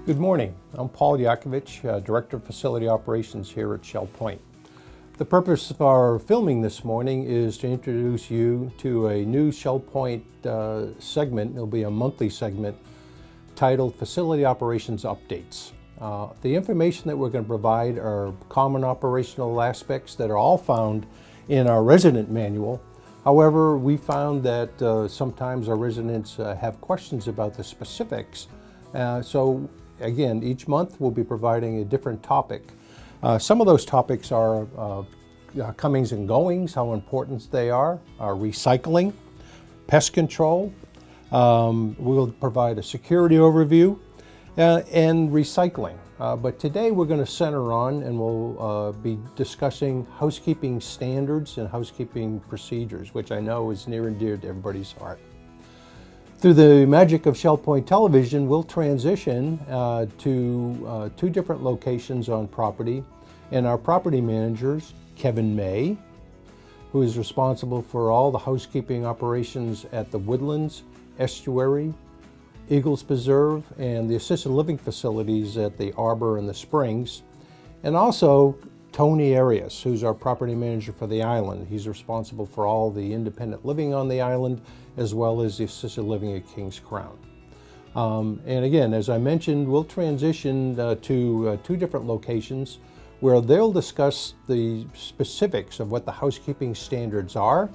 Good morning. I'm Paul Yakovich, Director of Facility Operations here at Shell Point. The purpose of our filming this morning is to introduce you to a new Shell Point segment. It'll be a monthly segment titled Facility Operations Updates. The information that we're going to provide are common operational aspects that are all found in our resident manual. However, we found that sometimes our residents have questions about the specifics. So again, each month we'll be providing a different topic. Some of those topics are comings and goings, how important they are, recycling, pest control. We'll provide a security overview and recycling. But today we're going to center on and we'll be discussing housekeeping standards and housekeeping procedures, which I know is near and dear to everybody's heart. Through the magic of Shell Point Television, we'll transition to two different locations on property, and our property managers, Kevin May, who is responsible for all the housekeeping operations at the Woodlands, Estuary, Eagles Preserve, and the assisted living facilities at the Arbor and the Springs, and also Tony Arias, who's our property manager for the island. He's responsible for all the independent living on the island, as well as the assisted living at Kings Crown. And again, as I mentioned, we'll transition to two different locations where they'll discuss the specifics of what the housekeeping standards are,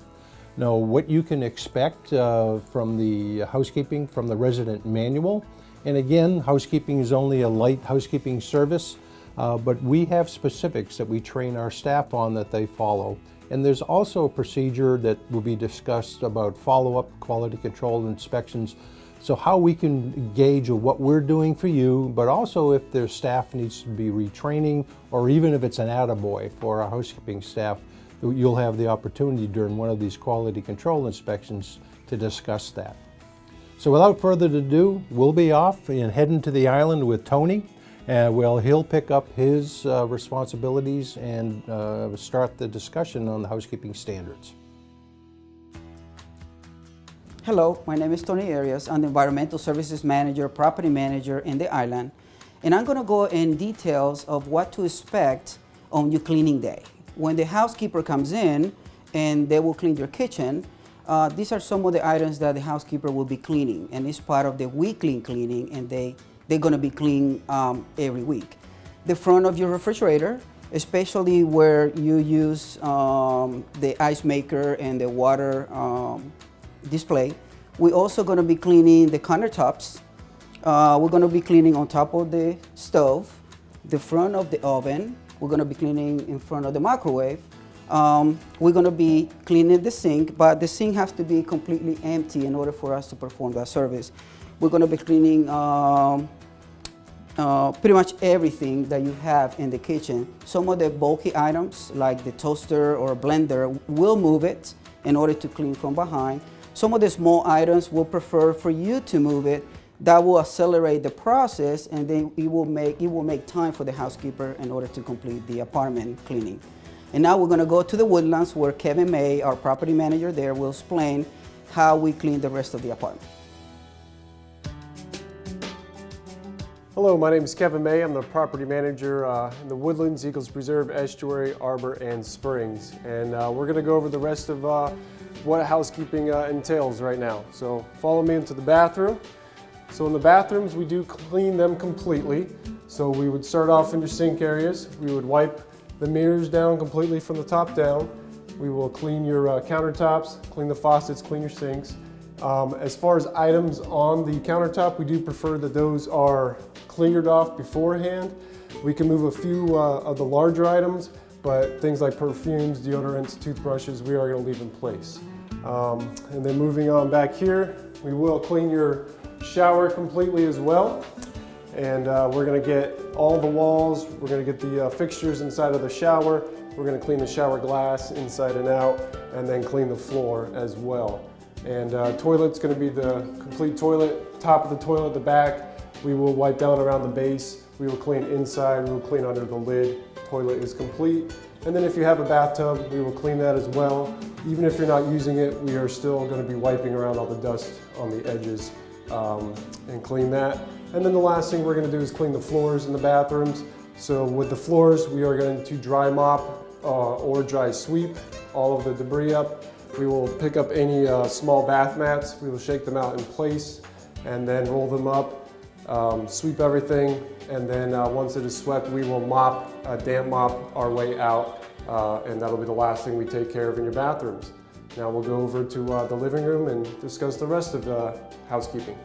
what you can expect from the housekeeping from the resident manual. And again, housekeeping is only a light housekeeping service, but we have specifics that we train our staff on that they follow. And there's also a procedure that will be discussed about follow-up quality control inspections. So how we can gauge what we're doing for you, but also if their staff needs to be retraining, or even if it's an attaboy for our housekeeping staff, you'll have the opportunity during one of these quality control inspections to discuss that. So without further ado, we'll be off and heading to the island with Tony. He'll pick up his responsibilities and start the discussion on the housekeeping standards. Hello, my name is Tony Arias. I'm the Environmental Services Manager, Property Manager in the island. And I'm going to go in details of what to expect on your cleaning day. When the housekeeper comes in and they will clean your kitchen, these are some of the items that the housekeeper will be cleaning. And it's part of the weekly cleaning, and they're going to be cleaned every week. The front of your refrigerator, especially where you use the ice maker and the water display. We're also going to be cleaning the countertops. We're going to be cleaning on top of the stove, the front of the oven. We're going to be cleaning in front of the microwave. We're going to be cleaning the sink, but the sink has to be completely empty in order for us to perform that service. We're going to be cleaning pretty much everything that you have in the kitchen. Some of the bulky items, like the toaster or blender, we'll move it in order to clean from behind. Some of the small items we'll prefer for you to move it. That will accelerate the process, and then it will make time for the housekeeper in order to complete the apartment cleaning. And now we're going to go to the Woodlands, where Kevin May, our property manager there, will explain how we clean the rest of the apartment. Hello, my name is Kevin May. I'm the property manager in the Woodlands, Eagles Preserve, Estuary, Arbor, and Springs. And we're going to go over the rest of what housekeeping entails right now. So follow me into the bathroom. So in the bathrooms, we do clean them completely. So we would start off in your sink areas. We would wipe the mirrors down completely from the top down. We will clean your countertops, clean the faucets, clean your sinks. As far as items on the countertop, we do prefer that those are cleared off beforehand. We can move a few of the larger items, but things like perfumes, deodorants, toothbrushes, we are going to leave in place. And then moving on back here, we will clean your shower completely as well. And we're going to get all the walls, we're going to get the fixtures inside of the shower, we're going to clean the shower glass inside and out, and then clean the floor as well. And toilet's going to be the complete toilet, top of the toilet, the back. We will wipe down around the base. We will clean inside. We will clean under the lid. Toilet is complete. And then if you have a bathtub, we will clean that as well. Even if you're not using it, we are still going to be wiping around all the dust on the edges and clean that. And then the last thing we're going to do is clean the floors in the bathrooms. So with the floors, we are going to dry mop or dry sweep all of the debris up. We will pick up any small bath mats. We will shake them out in place and then roll them up, sweep everything, and then once it is swept, we will damp mop our way out, and that'll be the last thing we take care of in your bathrooms. Now we'll go over to the living room and discuss the rest of housekeeping.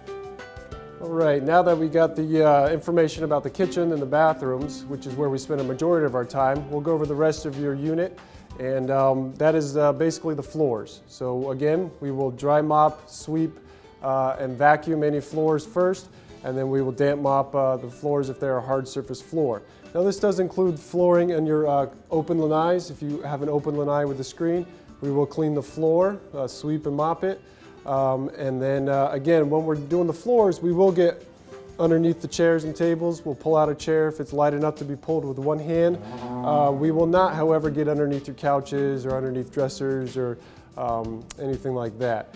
All right, now that we got the information about the kitchen and the bathrooms, which is where we spend a majority of our time, we'll go over the rest of your unit, and that is basically the floors. So again, we will dry mop, sweep, and vacuum any floors first, and then we will damp mop the floors if they're a hard surface floor. Now this does include flooring in your open lanais. If you have an open lanai with a screen, we will clean the floor, sweep and mop it. And then again, when we're doing the floors, we will get underneath the chairs and tables. We'll pull out a chair if it's light enough to be pulled with one hand. We will not, however, get underneath your couches or underneath dressers or anything like that.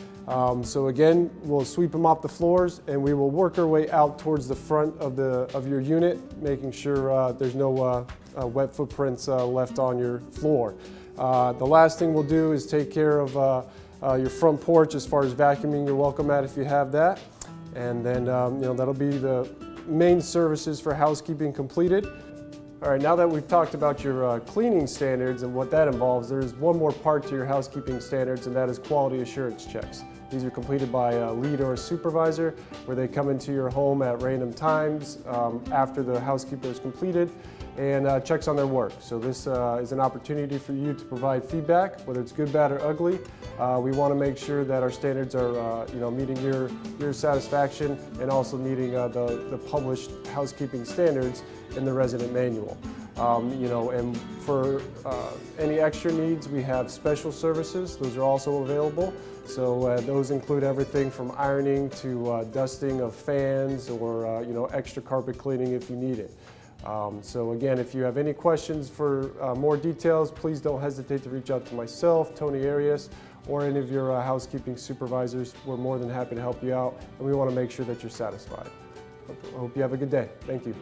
So again, we'll sweep and mop the floors, and we will work our way out towards the front of your unit, making sure there's no wet footprints left on your floor. The last thing we'll do is take care of your front porch as far as vacuuming your welcome mat if you have that. And then that'll be the main services for housekeeping completed. All right, now that we've talked about your cleaning standards and what that involves, there's one more part to your housekeeping standards, and that is quality assurance checks. These are completed by a lead or a supervisor, where they come into your home at random times after the housekeeper is completed and checks on their work. So this is an opportunity for you to provide feedback, whether it's good, bad, or ugly. We want to make sure that our standards are meeting your satisfaction and also meeting the published housekeeping standards in the resident manual. And for any extra needs, we have special services. Those are also available. So those include everything from ironing to dusting of fans or extra carpet cleaning if you need it. So again, if you have any questions for more details, please don't hesitate to reach out to myself, Tony Arias, or any of your housekeeping supervisors. We're more than happy to help you out, and we want to make sure that you're satisfied. I hope you have a good day. Thank you.